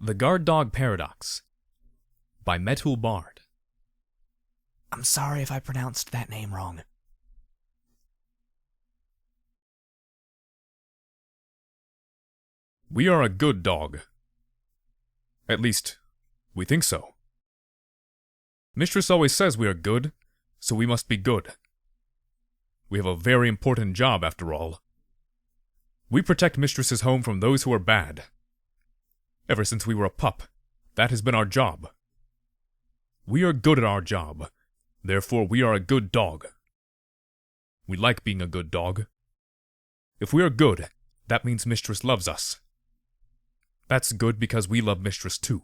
The Guard Dog Paradox by Metul Bard. I'm sorry if I pronounced that name wrong. We are a good dog. At least, we think so. Mistress always says we are good, so we must be good. We have a very important job, after all. We protect Mistress's home from those who are bad. Ever since we were a pup, that has been our job. We are good at our job, therefore we are a good dog. We like being a good dog. If we are good, that means Mistress loves us. That's good because we love Mistress too.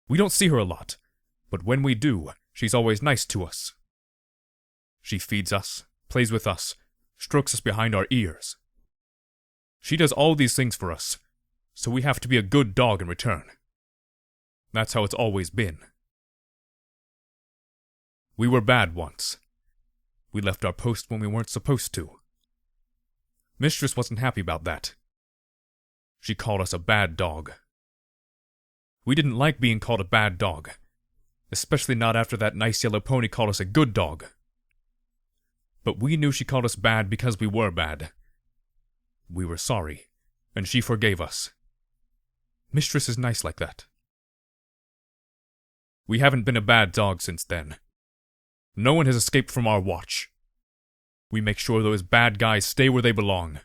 We don't see her a lot, but when we do, she's always nice to us. She feeds us, plays with us, strokes us behind our ears. She does all these things for us, so we have to be a good dog in return. That's how it's always been. We were bad once. We left our post when we weren't supposed to. Mistress wasn't happy about that. She called us a bad dog. We didn't like being called a bad dog, especially not after that nice yellow pony called us a good dog. But we knew she called us bad because we were bad. We were sorry, and she forgave us. Mistress is nice like that. We haven't been a bad dog since then. No one has escaped from our watch. We make sure those bad guys stay where they belong.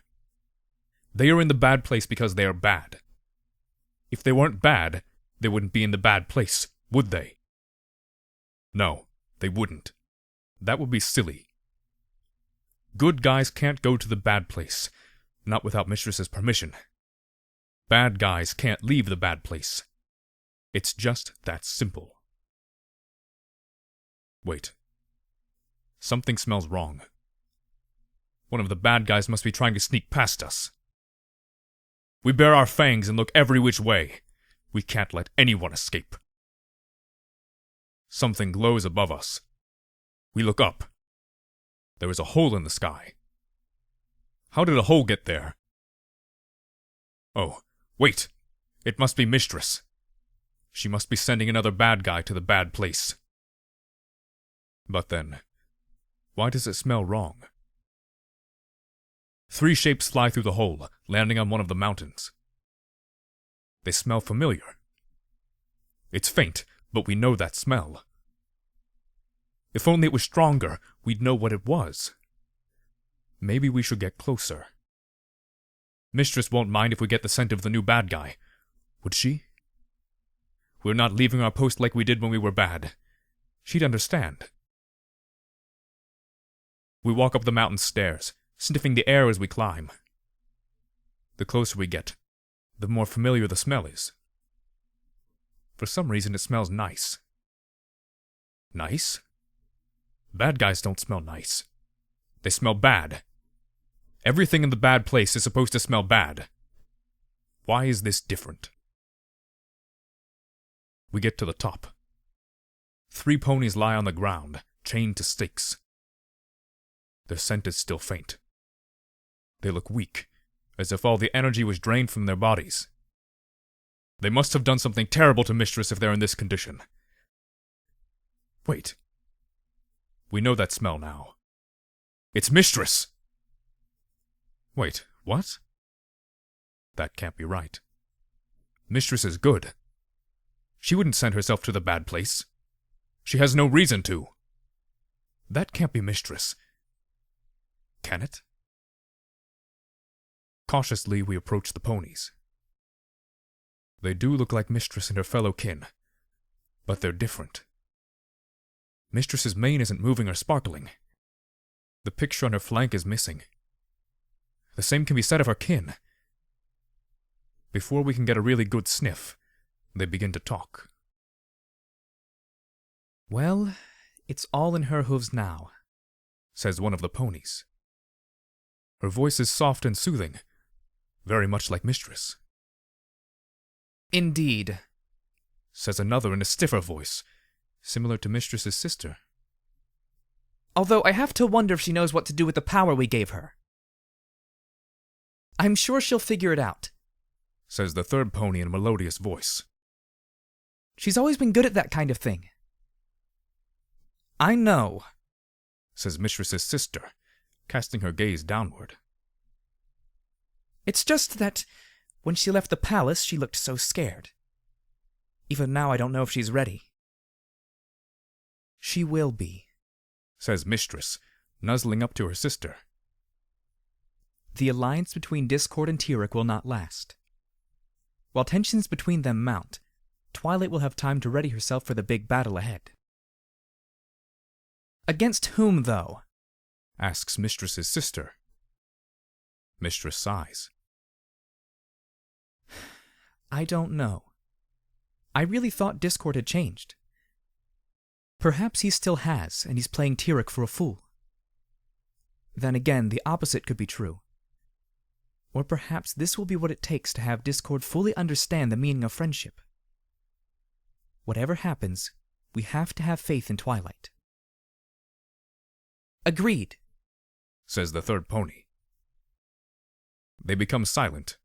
They are in the bad place because they are bad. If they weren't bad, they wouldn't be in the bad place, would they? No, they wouldn't. That would be silly. Good guys can't go to the bad place, not without Mistress's permission. Bad guys can't leave the bad place. It's just that simple. Wait. Something smells wrong. One of the bad guys must be trying to sneak past us. We bare our fangs and look every which way. We can't let anyone escape. Something glows above us. We look up. There is a hole in the sky. How did a hole get there? Oh, wait. It must be Mistress. She must be sending another bad guy to the bad place. But then, why does it smell wrong? 3 shapes fly through the hole, landing on one of the mountains. They smell familiar. It's faint, but we know that smell. If only it was stronger, we'd know what it was. Maybe we should get closer. Mistress won't mind if we get the scent of the new bad guy. Would she? We're not leaving our post like we did when we were bad. She'd understand. We walk up the mountain stairs, sniffing the air as we climb. The closer we get, the more familiar the smell is. For some reason it smells nice. Nice? Bad guys don't smell nice. They smell bad. Everything in the bad place is supposed to smell bad. Why is this different? We get to the top. 3 ponies lie on the ground, chained to stakes. Their scent is still faint. They look weak, as if all the energy was drained from their bodies. They must have done something terrible to Mistress if they're in this condition. Wait. We know that smell now. It's Mistress! Wait, what? That can't be right. Mistress is good. She wouldn't send herself to the bad place. She has no reason to. That can't be Mistress. Can it? Cautiously, we approach the ponies. They do look like Mistress and her fellow kin, but they're different. Mistress's mane isn't moving or sparkling. The picture on her flank is missing. The same can be said of her kin. Before we can get a really good sniff, they begin to talk. Well, it's all in her hooves now, says one of the ponies. Her voice is soft and soothing, very much like Mistress. Indeed, says another in a stiffer voice, similar to Mistress's sister. Although I have to wonder if she knows what to do with the power we gave her. I'm sure she'll figure it out. says the third pony in a melodious voice. She's always been good at that kind of thing. I know, says Mistress's sister, casting her gaze downward. It's just that when she left the palace, she looked so scared. Even now, I don't know if she's ready. She will be, says Mistress, nuzzling up to her sister. The alliance between Discord and Tyrek will not last. While tensions between them mount, Twilight will have time to ready herself for the big battle ahead. Against whom, though? Asks Mistress's sister. Mistress sighs. I don't know. I really thought Discord had changed. Perhaps he still has, and he's playing Tyrek for a fool. Then again, the opposite could be true. Or perhaps this will be what it takes to have Discord fully understand the meaning of friendship. Whatever happens, we have to have faith in Twilight. Agreed, says the third pony. They become silent.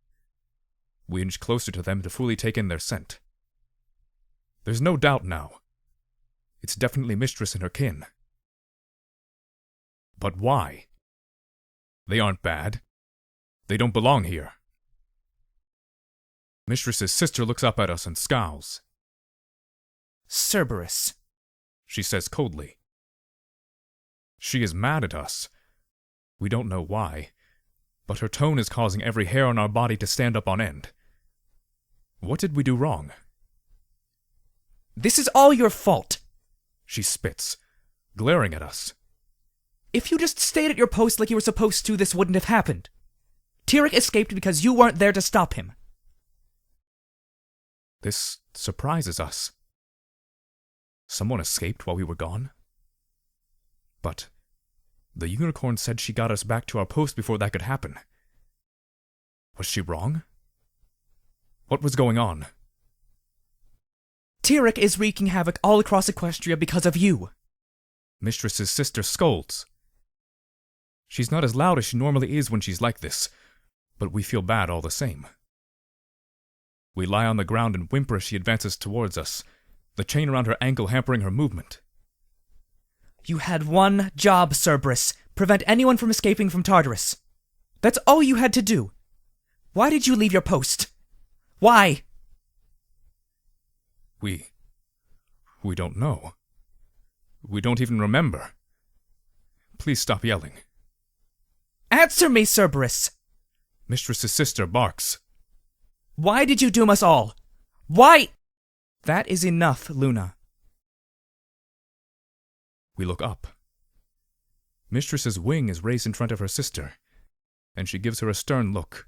We inch closer to them to fully take in their scent. There's no doubt now. It's definitely Mistress and her kin. But why? They aren't bad. They don't belong here. Mistress's sister looks up at us and scowls. Cerberus, she says coldly. She is mad at us. We don't know why, but her tone is causing every hair on our body to stand up on end. What did we do wrong? This is all your fault, she spits, glaring at us. If you just stayed at your post like you were supposed to, this wouldn't have happened. Tyrek escaped because you weren't there to stop him. This surprises us. Someone escaped while we were gone? But the unicorn said she got us back to our post before that could happen. Was she wrong? What was going on? Tyrek is wreaking havoc all across Equestria because of you. Mistress's sister scolds. She's not as loud as she normally is when she's like this, but we feel bad all the same. We lie on the ground and whimper as she advances towards us, the chain around her ankle hampering her movement. You had one job, Cerberus. Prevent anyone from escaping from Tartarus. That's all you had to do. Why did you leave your post? Why? We don't know. We don't even remember. Please stop yelling. Answer me, Cerberus! Mistress's sister barks. Why did you doom us all? Why? That is enough, Luna. We look up. Mistress's wing is raised in front of her sister, and she gives her a stern look.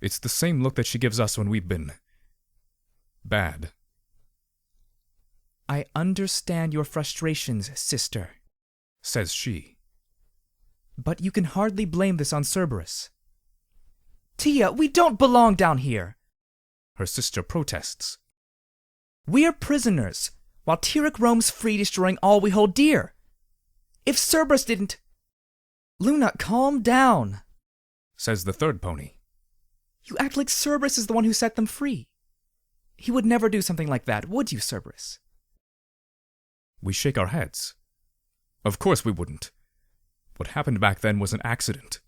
It's the same look that she gives us when we've been bad. I understand your frustrations, sister, says she. But you can hardly blame this on Cerberus. Tia, we don't belong down here, her sister protests. We're prisoners, while Tyrek roams free, destroying all we hold dear. If Cerberus didn't... Luna, calm down, says the third pony. You act like Cerberus is the one who set them free. He would never do something like that, would you, Cerberus? We shake our heads. Of course we wouldn't. What happened back then was an accident.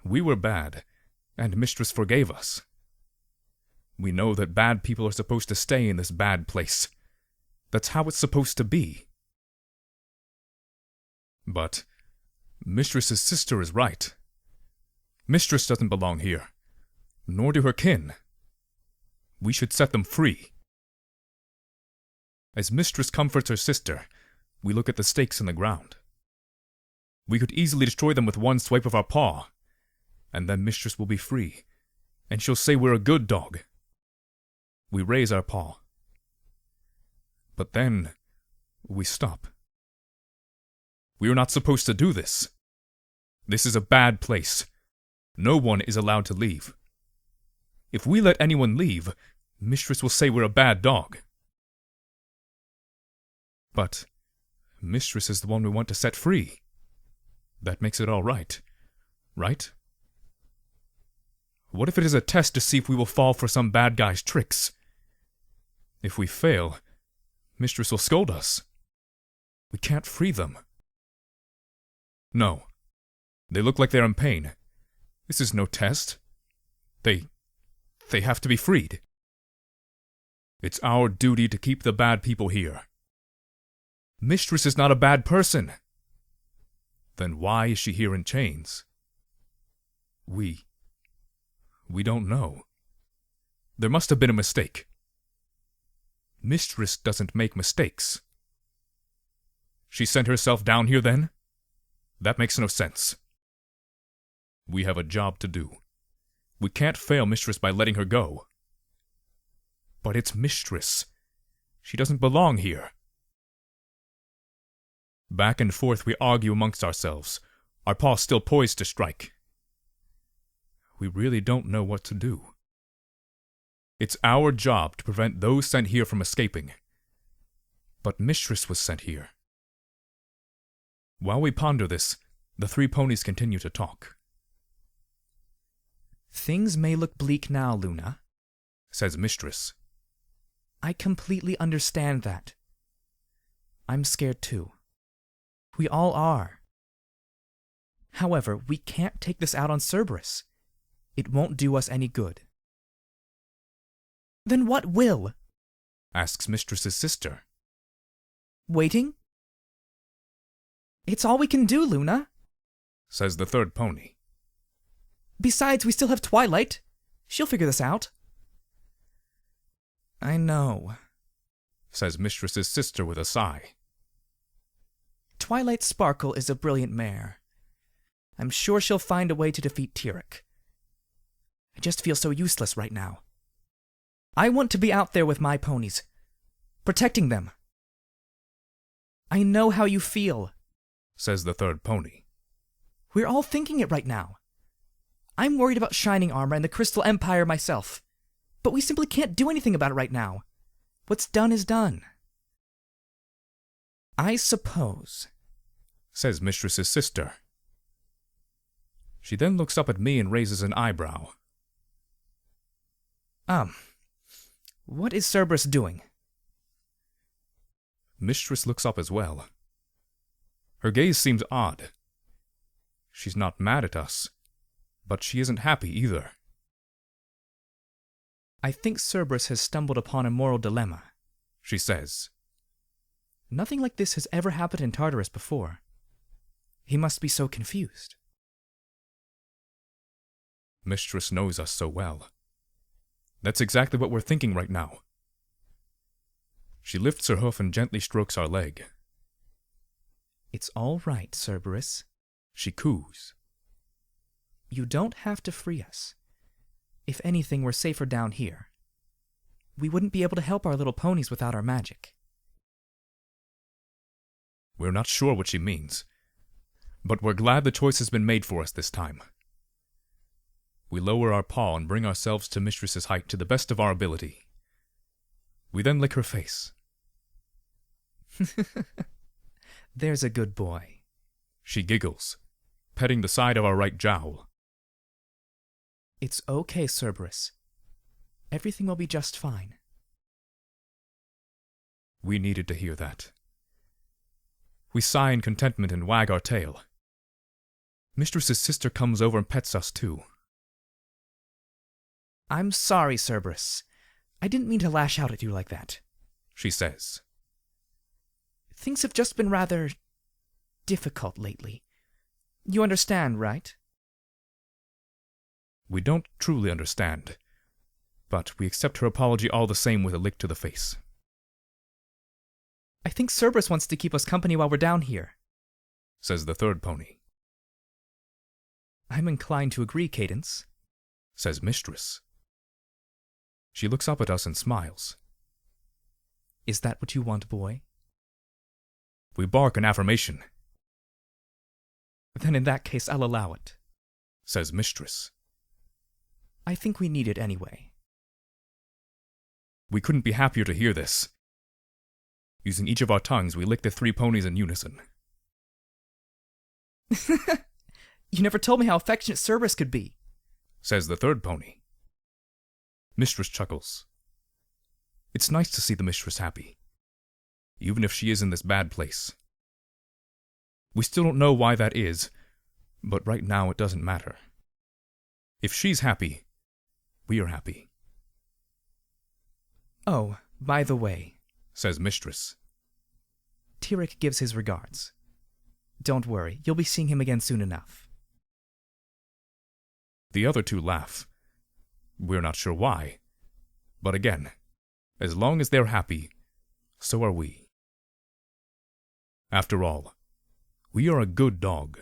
We were bad, and Mistress forgave us. We know that bad people are supposed to stay in this bad place. That's how it's supposed to be. But Mistress's sister is right. Mistress doesn't belong here, nor do her kin. We should set them free. As Mistress comforts her sister, we look at the stakes in the ground. We could easily destroy them with one swipe of our paw, and then Mistress will be free, and she'll say we're a good dog. We raise our paw. But then, we stop. We are not supposed to do this. This is a bad place. No one is allowed to leave. If we let anyone leave, Mistress will say we're a bad dog. But Mistress is the one we want to set free. That makes it all right, right? What if it is a test to see if we will fall for some bad guy's tricks? If we fail, Mistress will scold us. We can't free them. No. They look like they're in pain. This is no test. They have to be freed. It's our duty to keep the bad people here. Mistress is not a bad person. Then why is she here in chains? We don't know. There must have been a mistake. Mistress doesn't make mistakes. She sent herself down here then? That makes no sense. We have a job to do. We can't fail Mistress by letting her go. But it's Mistress. She doesn't belong here. Back and forth we argue amongst ourselves, our paws still poised to strike. We really don't know what to do. It's our job to prevent those sent here from escaping. But Mistress was sent here. While we ponder this, the three ponies continue to talk. Things may look bleak now, Luna, says Mistress. I completely understand that. I'm scared too. We all are. However, we can't take this out on Cerberus. It won't do us any good. Then what will? Asks Mistress's sister. Waiting? It's all we can do, Luna, says the third pony. Besides, we still have Twilight. She'll figure this out. I know, says Mistress's sister with a sigh. Twilight Sparkle is a brilliant mare. I'm sure she'll find a way to defeat Tyrek. I just feel so useless right now. I want to be out there with my ponies, protecting them. I know how you feel, says the third pony. We're all thinking it right now. I'm worried about Shining Armor and the Crystal Empire myself, but we simply can't do anything about it right now. What's done is done. I suppose, says Mistress's sister. She then looks up at me and raises an eyebrow. What is Cerberus doing? Mistress looks up as well. Her gaze seems odd. She's not mad at us, but she isn't happy either. I think Cerberus has stumbled upon a moral dilemma, she says. Nothing like this has ever happened in Tartarus before. He must be so confused. Mistress knows us so well. That's exactly what we're thinking right now. She lifts her hoof and gently strokes our leg. It's all right, Cerberus, she coos. You don't have to free us. If anything, we're safer down here. We wouldn't be able to help our little ponies without our magic. We're not sure what she means, but we're glad the choice has been made for us this time. We lower our paw and bring ourselves to Mistress's height to the best of our ability. We then lick her face. There's a good boy. She giggles, petting the side of our right jowl. It's okay, Cerberus. Everything will be just fine. We needed to hear that. We sigh in contentment and wag our tail. Mistress's sister comes over and pets us too. I'm sorry, Cerberus. I didn't mean to lash out at you like that, she says. Things have just been rather difficult lately. You understand, right? We don't truly understand, but we accept her apology all the same with a lick to the face. I think Cerberus wants to keep us company while we're down here, says the third pony. I'm inclined to agree, Cadence, says Mistress. She looks up at us and smiles. Is that what you want, boy? We bark in affirmation. Then in that case, I'll allow it, says Mistress. I think we need it anyway. We couldn't be happier to hear this. Using each of our tongues, we lick the three ponies in unison. You never told me how affectionate Cerberus could be, says the third pony. Mistress chuckles. It's nice to see the mistress happy, even if she is in this bad place. We still don't know why that is, but right now it doesn't matter. If she's happy, we are happy. Oh, by the way, Says Mistress. Tyrek gives his regards. Don't worry, you'll be seeing him again soon enough. The other two laugh. We're not sure why, but again, as long as they're happy, so are we. After all, we are a good dog.